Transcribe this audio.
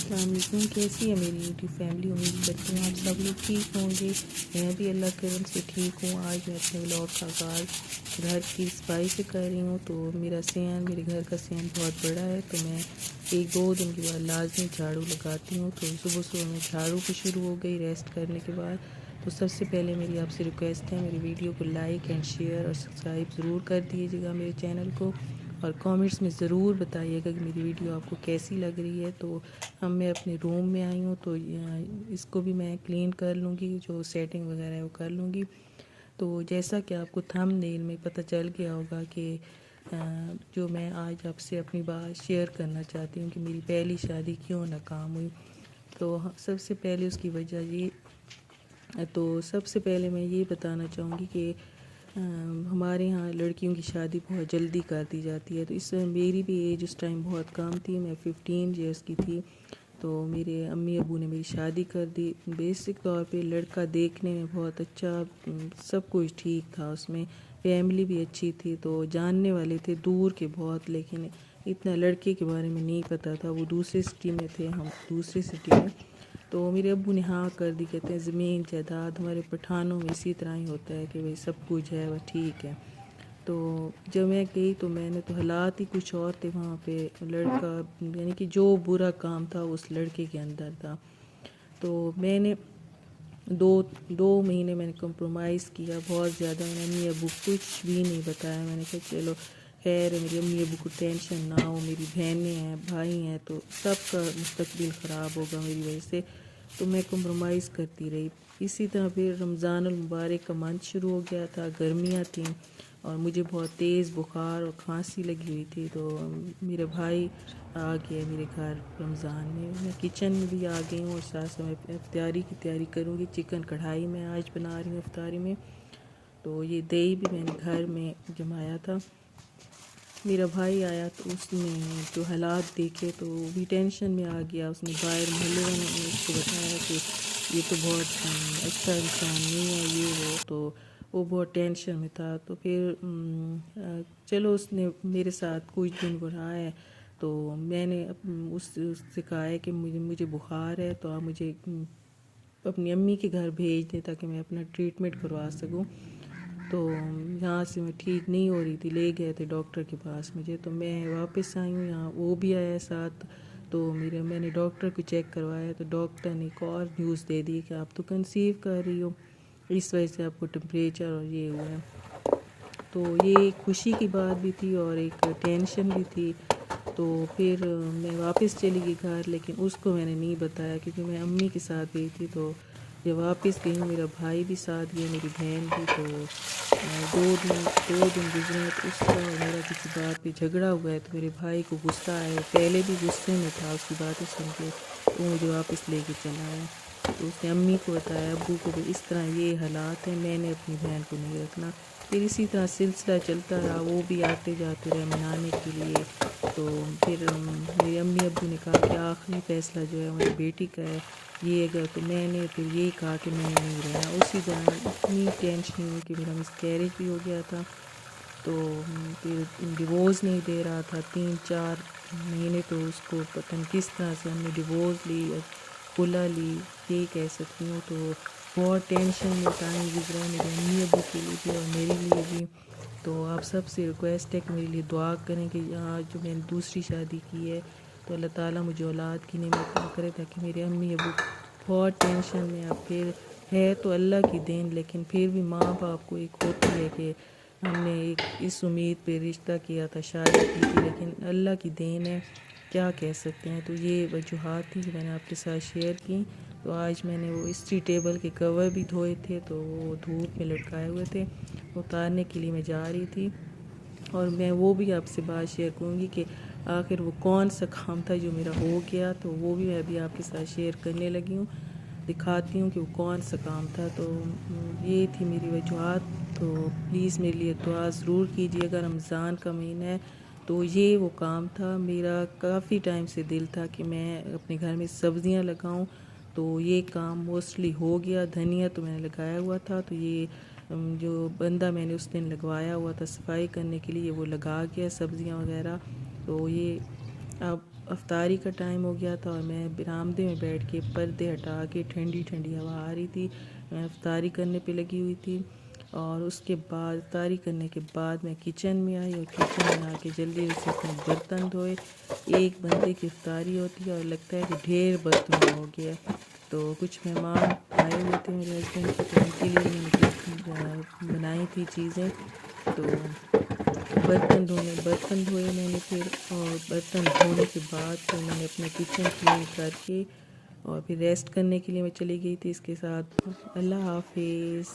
السلام علیکم، کیسی ہے میری یوٹیوب فیملی؟ امید کرتی ہوں آپ سب لوگ ٹھیک ہوں گے۔ میں بھی اللہ کرم سے ٹھیک ہوں۔ آج میں اپنے ولاگ کا آغاز گھر کی صفائی سے کر رہی ہوں۔ تو میرے گھر کا صحن بہت بڑا ہے، تو میں 1-2 دن کے بعد لازمی جھاڑو لگاتی ہوں۔ تو صبح صبح میں جھاڑو بھی شروع ہو گئی ریسٹ کرنے کے بعد۔ تو سب سے پہلے میری آپ سے ریکویسٹ ہے، میری ویڈیو کو لائک اینڈ شیئر اور سبسکرائب ضرور کر دیجیے گا میرے چینل کو، اور کامنٹس میں ضرور بتائیے گا کہ میری ویڈیو آپ کو کیسی لگ رہی ہے۔ تو میں اپنے روم میں آئی ہوں، تو اس کو بھی میں کلین کر لوں گی، جو سیٹنگ وغیرہ ہے وہ کر لوں گی۔ تو جیسا کہ آپ کو تھمب نیل میں پتہ چل گیا ہوگا کہ جو میں آج آپ سے اپنی بات شیئر کرنا چاہتی ہوں کہ میری پہلی شادی کیوں ناکام ہوئی۔ تو سب سے پہلے اس کی وجہ سب سے پہلے میں یہ بتانا چاہوں گی کہ ہمارے ہاں لڑکیوں کی شادی بہت جلدی کر دی جاتی ہے۔ تو اس میں میری بھی ایج اس ٹائم بہت کم تھی، میں 15 ایئرس کی تھی۔ تو میرے امی ابو نے میری شادی کر دی۔ بیسک طور پہ لڑکا دیکھنے میں بہت اچھا، سب کچھ ٹھیک تھا، اس میں فیملی بھی اچھی تھی، تو جاننے والے تھے دور کے بہت، لیکن اتنا لڑکے کے بارے میں نہیں پتہ تھا۔ وہ دوسری سٹی میں تھے، ہم دوسری سٹی میں۔ تو میرے ابو نے ہاں کر دی، کہتے ہیں زمین جائیداد ہمارے پٹھانوں میں اسی طرح ہی ہوتا ہے کہ بھئی سب کچھ ہے، وہ ٹھیک ہے۔ تو جب میں گئی تو میں نے تو حالات ہی کچھ اور تھے وہاں پہ، لڑکا یعنی کہ جو برا کام تھا اس لڑکے کے اندر تھا۔ تو میں نے دو مہینے میں نے کمپرومائز کیا بہت زیادہ۔ میں نے امی ابو کچھ بھی نہیں بتایا، میں نے کہا چلو خیر ہے، میری امی ابو کو ٹینشن نہ ہو، میری بہنیں ہیں بھائی ہیں تو سب کا مستقبل خراب ہوگا میری وجہ سے۔ تو میں کمپرومائز کرتی رہی۔ اسی طرح پھر رمضان المبارک کا منتھ شروع ہو گیا تھا، گرمیاں تھیں اور مجھے بہت تیز بخار اور کھانسی لگی ہوئی تھی۔ تو میرا بھائی آ گیا میرے گھر رمضان میں کچن میں بھی آ گئی ہوں، اور ساتھ میں افطاری کی تیاری کروں گی۔ چکن کڑھائی میں آج بنا رہی ہوں افطاری میں۔ تو یہ دہی بھی میں نے گھر میں جمایا تھا۔ میرا بھائی آیا تو اس نے جو حالات دیکھے تو وہ بھی ٹینشن میں آ گیا۔ اس نے باہر محلے والوں نے اس کو بتایا کہ یہ تو بہت اچھا انسان نہیں ہے، یہ وہ، تو وہ بہت ٹینشن میں تھا۔ تو پھر چلو اس نے میرے ساتھ کچھ دن رہا ہے، تو میں نے اس سے کہا ہے کہ مجھے بخار ہے، تو آپ مجھے اپنی امی کے گھر بھیج دیں تاکہ میں اپنا ٹریٹمنٹ کروا سکوں۔ تو یہاں سے میں ٹھیک نہیں ہو رہی تھی، لے گئے تھے ڈاکٹر کے پاس مجھے، تو میں واپس آئی ہوں یہاں، وہ بھی آیا ساتھ۔ تو میں نے ڈاکٹر کو چیک کروایا، تو ڈاکٹر نے ایک اور نیوز دے دی کہ آپ تو کنسیو کر رہی ہو، اس وجہ سے آپ کو ٹمپریچر اور یہ ہوا ہے۔ تو یہ ایک خوشی کی بات بھی تھی اور ایک ٹینشن بھی تھی۔ تو پھر میں واپس چلی گئی گھر، لیکن اس کو میں نے نہیں بتایا کیونکہ میں امی کے ساتھ گئی تھی۔ تو جب واپس گئی ہوں میرا بھائی بھی ساتھ گیا، میری بہن بھی۔ تو 2 دن گزرے، تو اس کا اور میرا کسی بات پہ جھگڑا ہوا ہے، تو میرے بھائی کو غصہ آیا، وہ پہلے بھی غصے میں تھا اس کی باتیں سن کے، تو مجھے واپس لے کے چلا آیا۔ تو اس نے امی کو بتایا، ابو کو بھی، اس طرح یہ حالات ہیں، میں نے اپنی بہن کو نہیں رکھنا۔ پھر اسی طرح سلسلہ چلتا رہا، وہ بھی آتے جاتے رہے منانے کے لیے۔ تو پھر میرے امی ابو نے کہا کہ آخری فیصلہ جو ہے میری بیٹی کا ہے، یہ اگر تو میں نے پھر یہی کہا کہ میں نے نہیں رہنا۔ اسی دوران اتنی ٹینشن ہوئی کہ میرا مس کیریج بھی ہو گیا تھا۔ تو پھر ڈیورس نہیں دے رہا تھا 3-4 مہینے، تو اس کو پتہ نہیں کس طرح سے ہم نے ڈیورس لی، کھلا لی، یہ کہہ سکتی ہوں۔ تو بہت ٹینشن میں ٹائم گزرا ہے میرے امی ابو کے لیے بھی اور میرے لیے بھی۔ تو آپ سب سے ریکویسٹ ہے کہ میرے لیے دعا کریں کہ یہاں جو میں نے دوسری شادی کی ہے تو اللہ تعالیٰ مجھے اولاد کی نعمت عطا کرے، تاکہ میرے امی ابو بہت ٹینشن میں، اب پھر ہے تو اللہ کی دین، لیکن پھر بھی ماں باپ کو ایک ہوتی ہے کہ ہم نے ایک اس امید پہ رشتہ کیا تھا، شادی کی تھی، لیکن اللہ کی دین ہے، کیا کہہ سکتے ہیں۔ تو یہ وجوہات تھی جو میں نے آپ کے ساتھ شیئر کی۔ تو آج میں نے وہ استری ٹیبل کے کور بھی دھوئے تھے، تو وہ دھوپ میں لٹکائے ہوئے تھے، اتارنے کے لیے میں جا رہی تھی۔ اور میں وہ بھی آپ سے بات شیئر کروں گی کہ آخر وہ کون سا کام تھا جو میرا ہو گیا، تو وہ بھی میں ابھی آپ کے ساتھ شیئر کرنے لگی ہوں، دکھاتی ہوں کہ وہ کون سا کام تھا۔ تو یہ تھی میری وجوہات۔ تو پلیز میرے لیے دعا ضرور کیجیے گا، رمضان کا مہینہ ہے۔ تو یہ وہ کام تھا، میرا کافی ٹائم سے دل تھا کہ میں اپنے گھر میں سبزیاں لگاؤں، تو یہ کام موسٹلی ہو گیا۔ دھنیا تو میں نے لگایا ہوا تھا، تو یہ جو بندہ میں نے اس دن لگوایا ہوا تھا صفائی کرنے کے لیے، وہ لگا گیا سبزیاں وغیرہ۔ تو یہ اب افطاری کا ٹائم ہو گیا تھا اور میں برآمدے میں بیٹھ کے پردے ہٹا کے ٹھنڈی ٹھنڈی ہوا آ رہی تھی، میں افطاری کرنے پہ لگی ہوئی تھی۔ اور اس کے بعد افطاری کرنے کے بعد میں کچن میں آئی اور کچن میں آ کے جلدی سے اپنے برتن دھوئے۔ ایک بندے کی افطاری ہوتی ہے اور لگتا ہے کہ ڈھیر برتن ہو گیا، تو کچھ مہمان آئے ہوئے تھے میرے ہسبینڈ کے، تو ان کے لیے میں نے کچھ بنائی تھی چیزیں، تو برتن دھوئے میں نے پھر، اور برتن دھونے کے بعد پھر میں نے اپنا کچن کلین کر کے اور پھر ریسٹ کرنے کے لیے میں چلی گئی تھی۔ اس کے ساتھ اللہ حافظ۔